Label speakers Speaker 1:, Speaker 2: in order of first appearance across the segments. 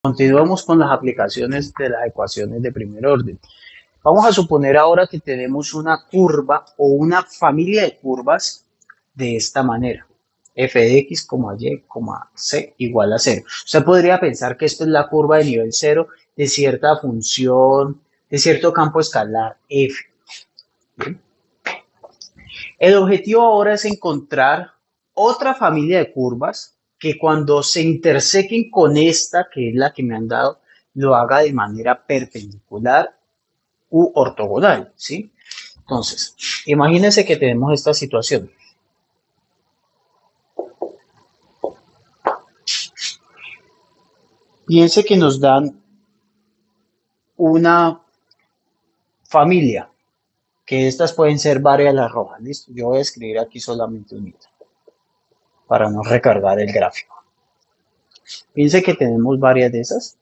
Speaker 1: Continuamos con las aplicaciones de las ecuaciones de primer orden. Vamos a suponer ahora que tenemos una curva o una familia de curvas de esta manera. F de x, y, c igual a 0. Usted podría pensar que esto es la curva de nivel 0 de cierta función, de cierto campo escalar f. ¿Bien? El objetivo ahora es encontrar otra familia de curvas que cuando se intersequen con esta, que es la que me han dado, lo haga de manera perpendicular u ortogonal, ¿sí? Entonces, imagínense que tenemos esta situación. Piense que nos dan una familia, que estas pueden ser varias las rojas, ¿listo? Yo voy a escribir aquí solamente unita, para no recargar el gráfico. Piense que tenemos varias de esas.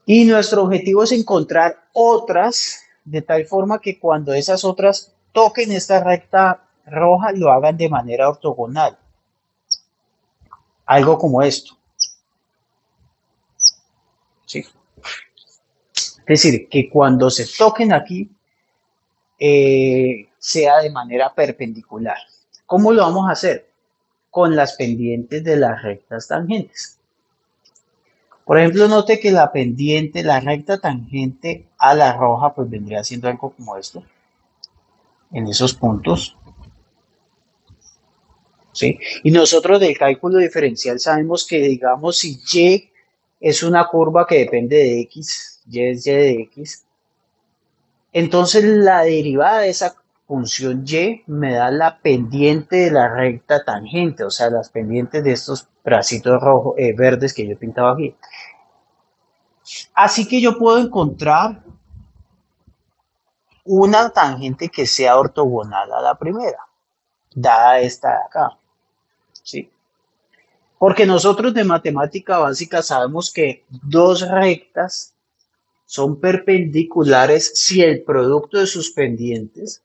Speaker 1: Y nuestro objetivo es encontrar otras, de tal forma que cuando esas otras toquen esta recta roja, lo hagan de manera ortogonal. Algo como esto. ¿Sí? Es decir, que cuando se toquen aquí, sea de manera perpendicular. ¿Cómo lo vamos a hacer? Con las pendientes de las rectas tangentes. Por ejemplo, note que la pendiente, la recta tangente a la roja, pues vendría siendo algo como esto, en esos puntos. ¿Sí? Y nosotros del cálculo diferencial sabemos que, digamos, si y es una curva que depende de x, y es y de x, entonces la derivada de esa función y me da la pendiente de la recta tangente, o sea, las pendientes de estos bracitos rojos, verdes que yo pintaba aquí. Así que yo puedo encontrar una tangente que sea ortogonal a la primera, dada esta de acá, ¿sí? Porque nosotros de matemática básica sabemos que dos rectas son perpendiculares si el producto de sus pendientes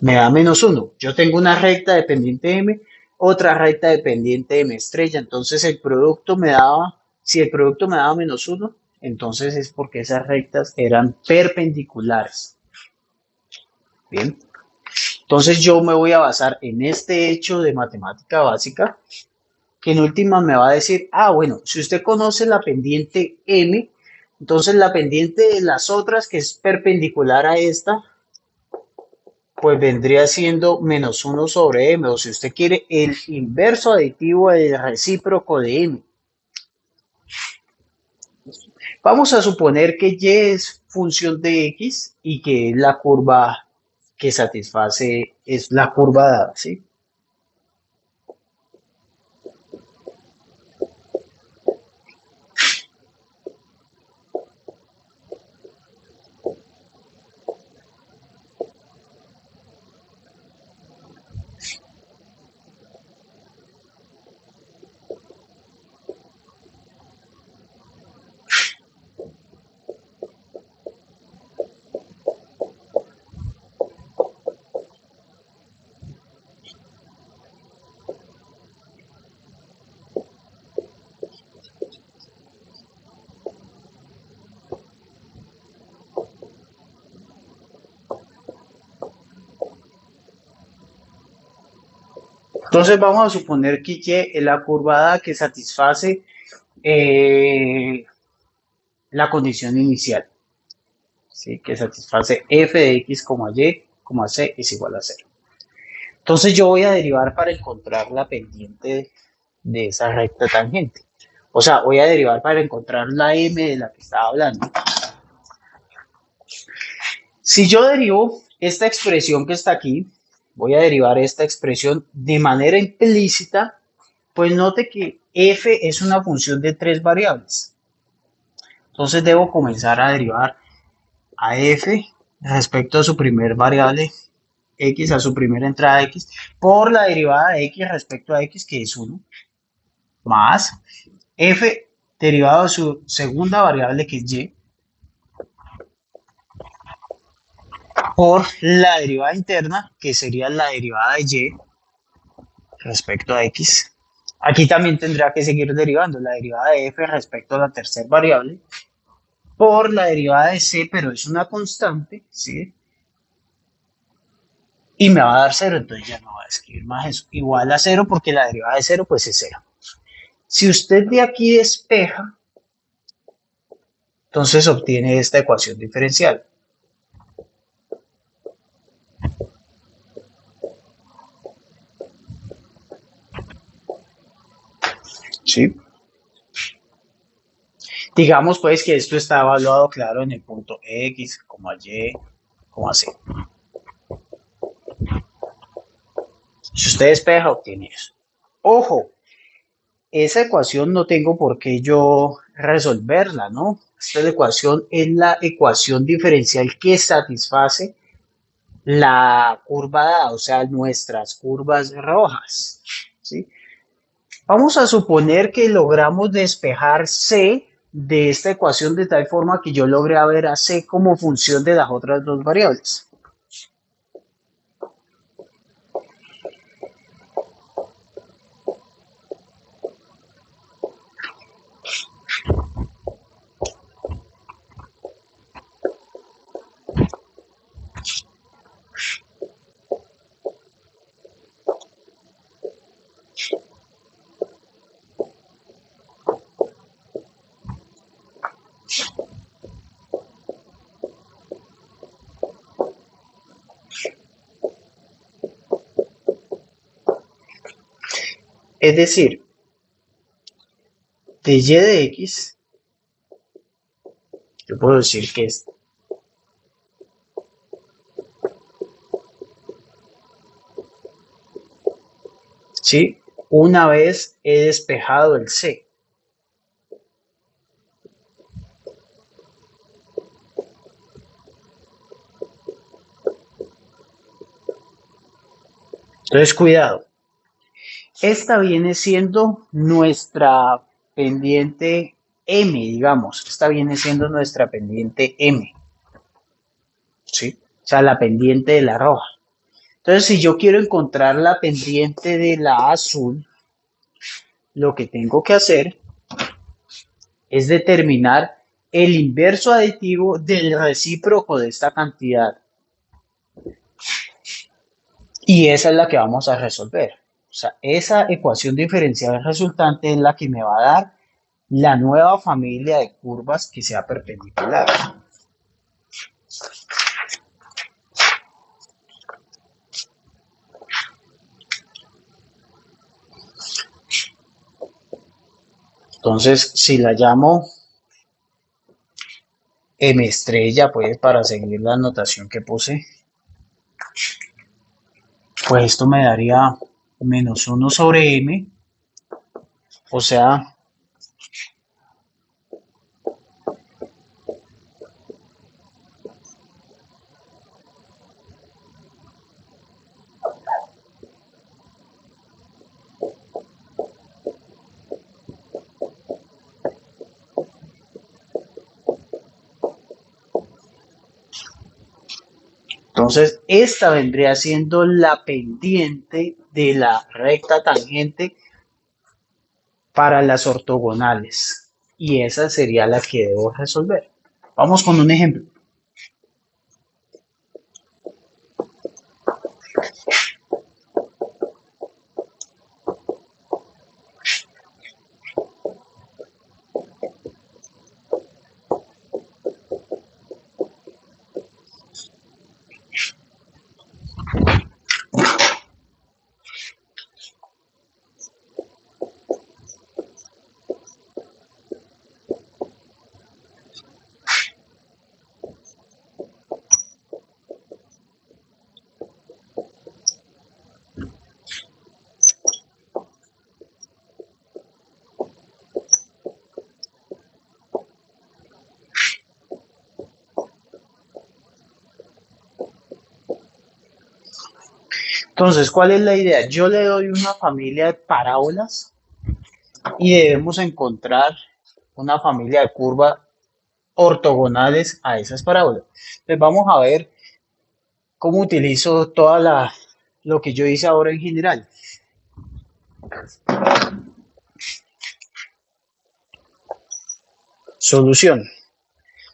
Speaker 1: me da -1. Yo tengo una recta de pendiente m, otra recta de pendiente m estrella, entonces el producto me daba, si el producto me daba -1, entonces es porque esas rectas eran perpendiculares. Bien, entonces yo me voy a basar en este hecho de matemática básica, que en última me va a decir, bueno, si usted conoce la pendiente m, entonces la pendiente de las otras, que es perpendicular a esta, pues vendría siendo -1 sobre m, o si usted quiere, el inverso aditivo del recíproco de m. Vamos a suponer que y es función de x y que la curva que satisface es la curva dada, ¿sí? Entonces vamos a suponer que y es la curva dada que satisface la condición inicial, ¿sí? Que satisface f de x, y, c es igual a 0. Entonces yo voy a derivar para encontrar la pendiente de esa recta tangente. O sea, voy a derivar para encontrar la m de la que estaba hablando. Si yo derivo esta expresión que está aquí, voy a derivar esta expresión de manera implícita, pues note que f es una función de 3 variables. Entonces debo comenzar a derivar a f respecto a su primer variable x, a su primera entrada x, por la derivada de x respecto a x, que es 1, más f derivado de su segunda variable, que es y, por la derivada interna, que sería la derivada de y respecto a x, Aquí también tendrá que seguir derivando la derivada de f respecto a la tercera variable por la derivada de c, pero es una constante, ¿sí? Y me va a dar cero, entonces ya no va a escribir más eso. Igual a cero porque la derivada de cero pues es cero. Si usted de aquí despeja, entonces obtiene esta ecuación diferencial. ¿Sí? Digamos pues que esto está evaluado, claro, en el punto X, Y, C. Si usted despeja, obtiene eso. Ojo, esa ecuación no tengo por qué yo resolverla, ¿no? Esta ecuación es la ecuación diferencial que satisface la curva dada, o sea, nuestras curvas rojas, ¿sí? Vamos a suponer que logramos despejar C de esta ecuación de tal forma que yo logré ver a C como función de las otras dos variables. Es decir, de y de x, yo puedo decir que es, ¿sí? Una vez he despejado el C. Entonces, cuidado. Esta viene siendo nuestra pendiente M, digamos. Esta viene siendo nuestra pendiente M, ¿sí? O sea, la pendiente de la roja. Entonces, si yo quiero encontrar la pendiente de la azul, lo que tengo que hacer es determinar el inverso aditivo del recíproco de esta cantidad. Y esa es la que vamos a resolver. O sea, esa ecuación diferencial resultante es la que me va a dar la nueva familia de curvas que sea perpendicular. Entonces, si la llamo M estrella, pues para seguir la notación que puse, pues esto me daría menos 1 sobre M, o sea, entonces esta vendría siendo la pendiente de la recta tangente para las ortogonales. Y esa sería la que debo resolver. Vamos con un ejemplo. Entonces, ¿cuál es la idea? Yo le doy una familia de parábolas y debemos encontrar una familia de curvas ortogonales a esas parábolas. Entonces, vamos a ver cómo utilizo lo que yo hice ahora en general. Solución.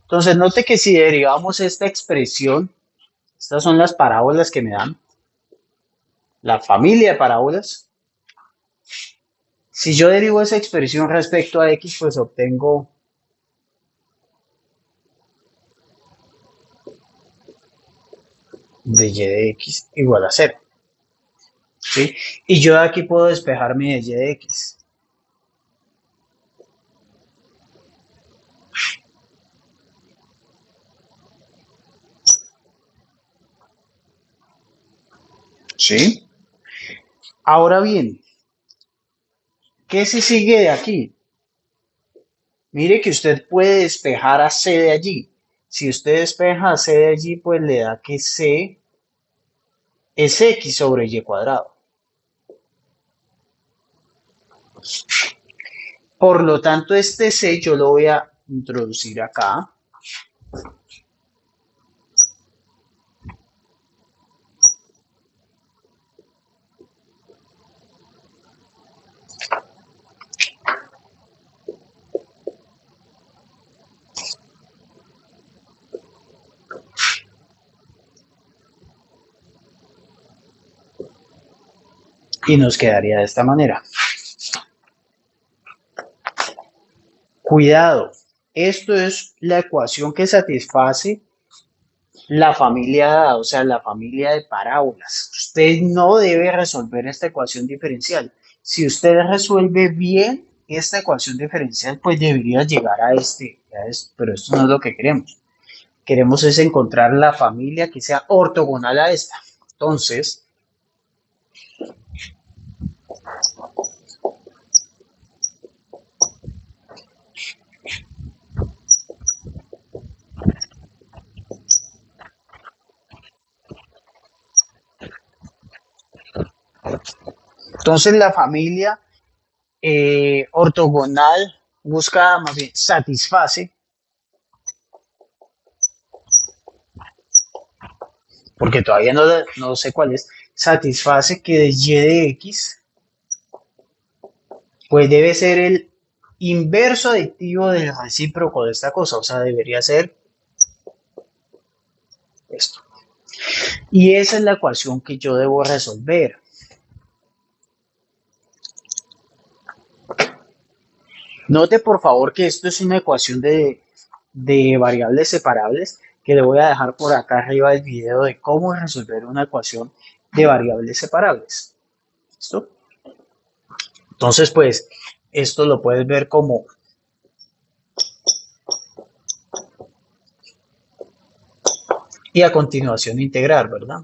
Speaker 1: Entonces, note que si derivamos esta expresión, estas son las parábolas que me dan, la familia de parábolas. Si yo derivo esa expresión respecto a x, pues obtengo de y de x igual a 0. ¿Sí? Y yo de aquí puedo despejarme de y de x. ¿Sí? Ahora bien, ¿qué se sigue de aquí? Mire que usted puede despejar a c de allí. Si usted despeja a c de allí, pues le da que c es x sobre y cuadrado. Por lo tanto, este c yo lo voy a introducir acá. Y nos quedaría de esta manera. Cuidado, esto es la ecuación que satisface la familia dada, o sea, la familia de parábolas. Usted no debe resolver esta ecuación diferencial. Si usted resuelve bien esta ecuación diferencial, pues debería llegar a este, pero esto no es lo que queremos. Queremos es encontrar la familia que sea ortogonal a esta. Entonces, la familia ortogonal busca, más bien, satisface, porque todavía no sé cuál es, satisface que de y de x, pues debe ser el inverso aditivo del recíproco de esta cosa, o sea, debería ser esto. Y esa es la ecuación que yo debo resolver. Note por favor que esto es una ecuación de variables separables que le voy a dejar por acá arriba del video de cómo resolver una ecuación de variables separables. ¿Listo? Entonces, pues, esto lo puedes ver como y a continuación integrar, ¿verdad?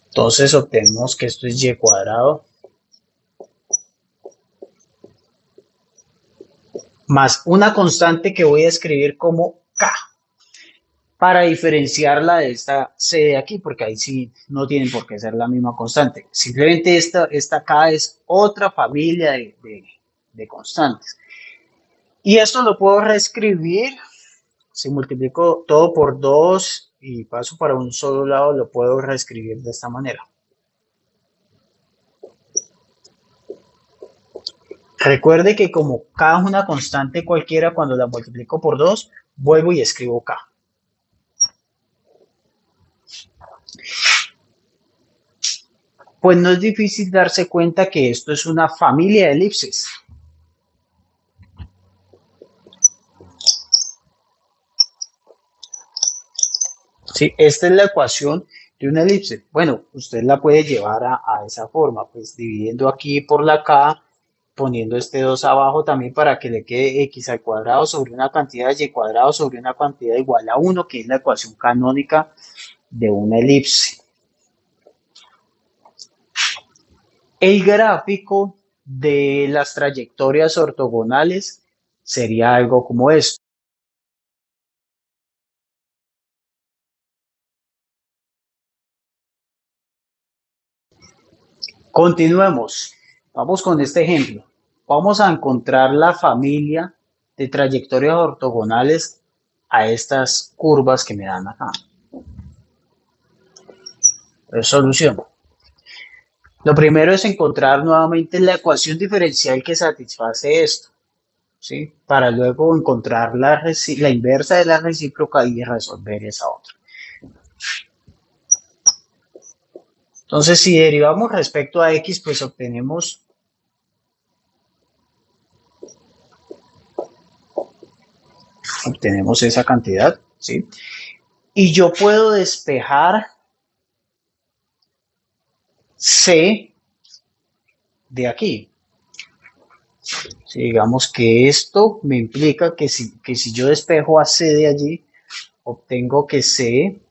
Speaker 1: Entonces obtenemos que esto es y cuadrado más una constante que voy a escribir como k para diferenciarla de esta c de aquí, porque ahí sí no tienen por qué ser la misma constante. Simplemente esta k es otra familia de constantes. Y esto lo puedo reescribir. Si multiplico todo por 2 y paso para un solo lado, lo puedo reescribir de esta manera. Recuerde que como k es una constante cualquiera, cuando la multiplico por 2, vuelvo y escribo k. Pues no es difícil darse cuenta que esto es una familia de elipses. Sí, esta es la ecuación de una elipse. Bueno, usted la puede llevar a esa forma, pues dividiendo aquí por la k, poniendo este 2 abajo también para que le quede x al cuadrado sobre una cantidad y cuadrado sobre una cantidad igual a 1, que es la ecuación canónica de una elipse. El gráfico de las trayectorias ortogonales sería algo como esto. Continuemos. Vamos con este ejemplo. Vamos a encontrar la familia de trayectorias ortogonales a estas curvas que me dan acá. Solución. Lo primero es encontrar nuevamente la ecuación diferencial que satisface esto, ¿sí? Para luego encontrar la inversa de la recíproca y resolver esa otra. Entonces, si derivamos respecto a x, pues obtenemos esa cantidad, ¿sí? Y yo puedo despejar c de aquí. Si digamos que esto me implica que si yo despejo a c de allí, obtengo que c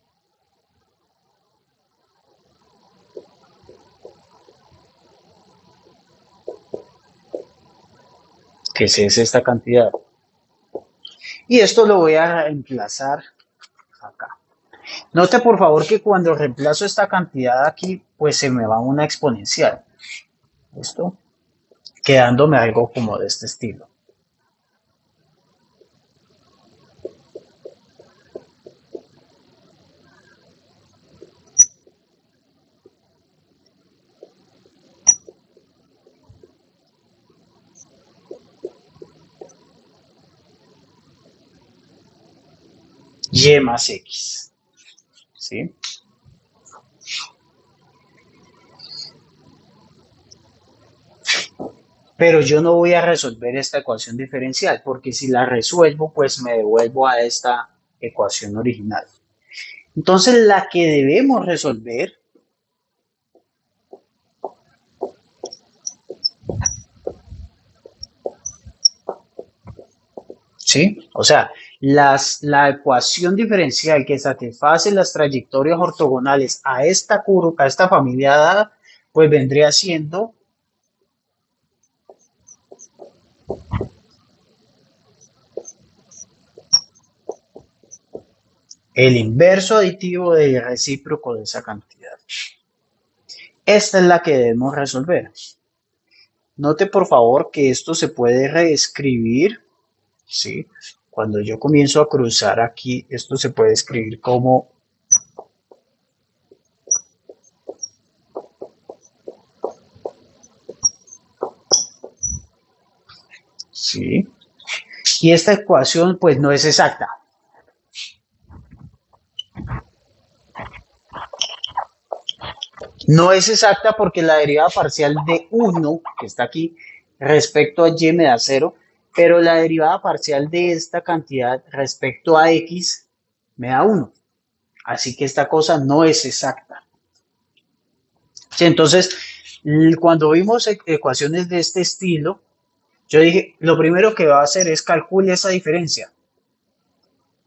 Speaker 1: es esta cantidad. Y esto lo voy a reemplazar acá. Note por favor que cuando reemplazo esta cantidad aquí, pues se me va una exponencial. Esto, quedándome algo como de este estilo. Y más x, ¿sí? Pero yo no voy a resolver esta ecuación diferencial, porque si la resuelvo, pues me devuelvo a esta ecuación original. Entonces, la que debemos resolver, ¿sí? O sea, la ecuación diferencial que satisface las trayectorias ortogonales a esta curva, a esta familia dada, pues vendría siendo el inverso aditivo del recíproco de esa cantidad. Esta es la que debemos resolver. Note por favor que esto se puede reescribir, ¿sí? Cuando yo comienzo a cruzar aquí, esto se puede escribir como ¿sí? Y esta ecuación pues no es exacta. No es exacta porque la derivada parcial de 1, que está aquí, respecto a y me da 0, pero la derivada parcial de esta cantidad respecto a x me da 1. Así que esta cosa no es exacta. Sí, entonces, cuando vimos ecuaciones de este estilo, yo dije, lo primero que va a hacer es calcular esa diferencia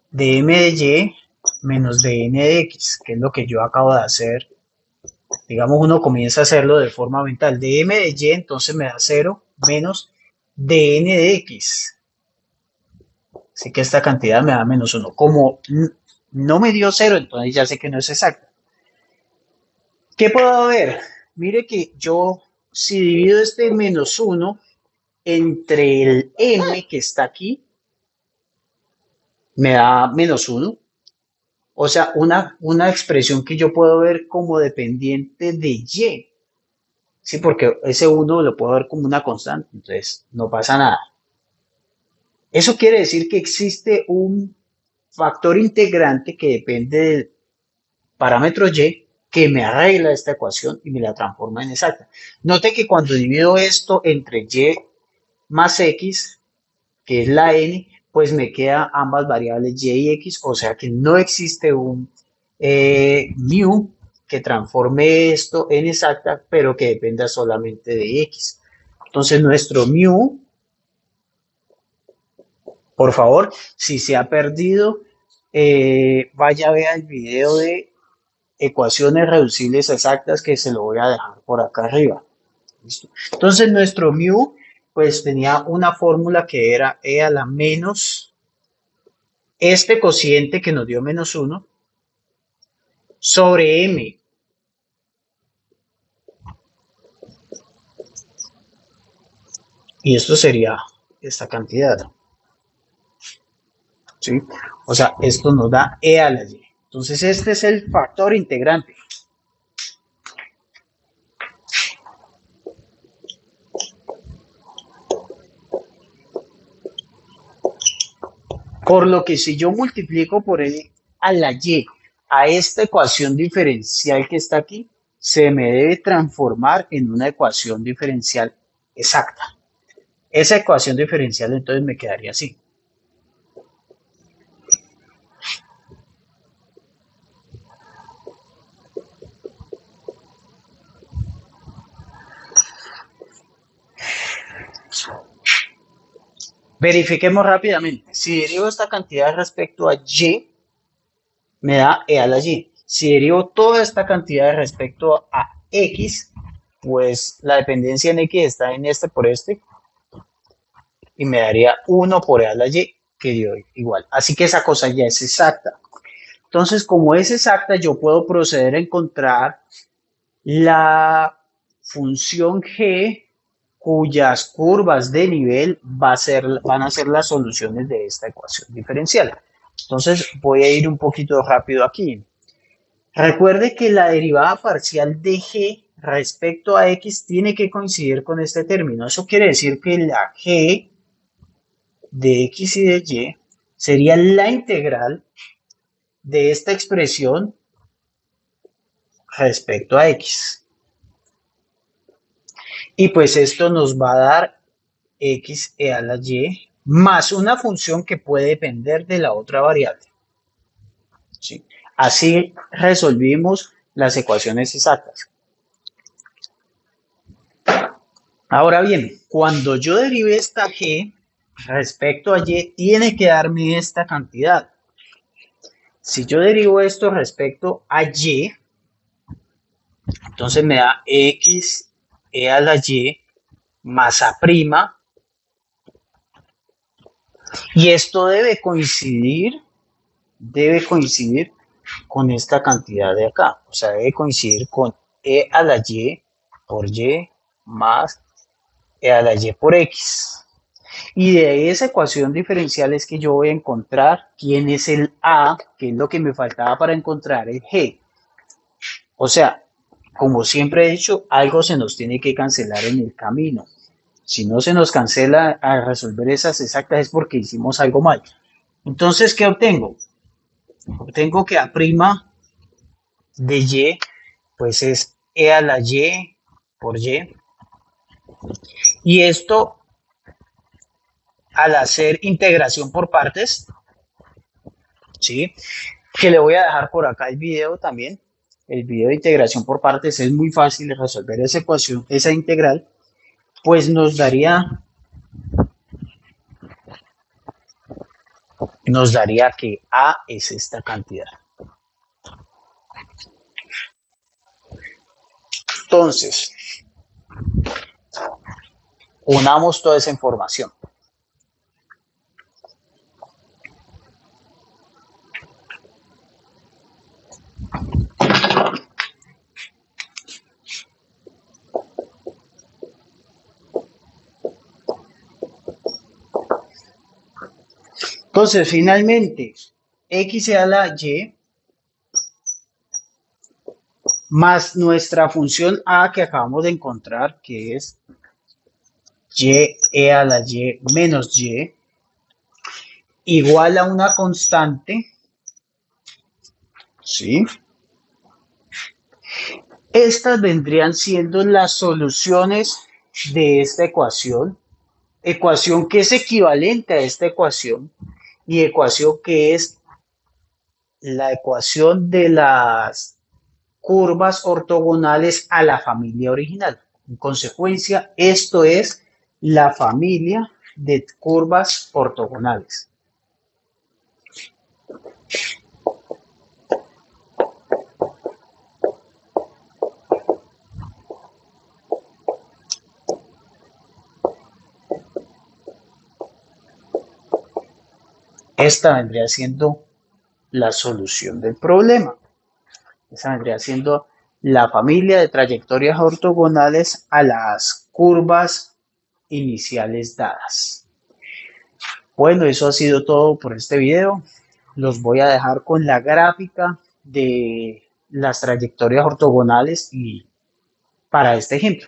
Speaker 1: de m de y menos de n de x, que es lo que yo acabo de hacer. Digamos, uno comienza a hacerlo de forma mental. De m de y, entonces me da 0 menos de n de x. Así que esta cantidad me da menos 1. Como no me dio 0, entonces ya sé que no es exacta. ¿Qué puedo ver? Mire que yo, si divido este menos 1 entre el m que está aquí, me da menos 1. O sea, una expresión que yo puedo ver como dependiente de y. Sí, porque ese 1 lo puedo ver como una constante, entonces no pasa nada. Eso quiere decir que existe un factor integrante que depende del parámetro y que me arregla esta ecuación y me la transforma en exacta. Note que cuando divido esto entre y más x, que es la n, pues me quedan ambas variables y x, o sea que no existe un mu que transforme esto en exacta, pero que dependa solamente de x. Entonces nuestro mu, por favor, si se ha perdido, vaya a ver el video de ecuaciones reducibles exactas que se lo voy a dejar por acá arriba. ¿Listo? Entonces nuestro mu pues tenía una fórmula que era e a la menos este cociente que nos dio menos 1 sobre m. Y esto sería esta cantidad. ¿Sí? O sea, esto nos da e a la y. Entonces este es el factor integrante. Por lo que si yo multiplico por e a la y a esta ecuación diferencial que está aquí, se me debe transformar en una ecuación diferencial exacta. Esa ecuación diferencial entonces me quedaría así. Verifiquemos rápidamente. Si derivo esta cantidad respecto a y, me da e a la y. Si derivo toda esta cantidad respecto a x, pues la dependencia en x está en este por este, y me daría 1 por e a la y, que dio igual. Así que esa cosa ya es exacta. Entonces, como es exacta, yo puedo proceder a encontrar la función g cuyas curvas de nivel van a ser las soluciones de esta ecuación diferencial. Entonces voy a ir un poquito rápido aquí. Recuerde que la derivada parcial de g respecto a x tiene que coincidir con este término. Eso quiere decir que la g de x y de y sería la integral de esta expresión respecto a x. Y pues esto nos va a dar x e a la y más una función que puede depender de la otra variable. ¿Sí? Así resolvimos las ecuaciones exactas. Ahora bien, cuando yo derive esta g respecto a y, tiene que darme esta cantidad. Si yo derivo esto respecto a y, entonces me da x e a la y más a prima. Y esto debe coincidir con esta cantidad de acá. O sea, debe coincidir con e a la y por y más e a la y por x. Y de esa ecuación diferencial es que yo voy a encontrar quién es el a, que es lo que me faltaba para encontrar el g. O sea, como siempre he dicho, algo se nos tiene que cancelar en el camino. Si no se nos cancela a resolver esas exactas es porque hicimos algo mal. Entonces, ¿qué obtengo? Obtengo que a' de y, pues es e a la y por y. Y esto, al hacer integración por partes, ¿sí? Que le voy a dejar por acá el video también. El video de integración por partes es muy fácil de resolver esa ecuación, esa integral, pues nos daría que a es esta cantidad. Entonces, unamos toda esa información. Entonces, finalmente, x a la y más nuestra función a que acabamos de encontrar, que es y e a la y menos y, igual a una constante, ¿sí? Estas vendrían siendo las soluciones de esta ecuación que es equivalente a esta ecuación y ecuación que es la ecuación de las curvas ortogonales a la familia original. En consecuencia, esto es la familia de curvas ortogonales. Esta vendría siendo la solución del problema. Esa vendría siendo la familia de trayectorias ortogonales a las curvas iniciales dadas. Bueno, eso ha sido todo por este video. Los voy a dejar con la gráfica de las trayectorias ortogonales y para este ejemplo.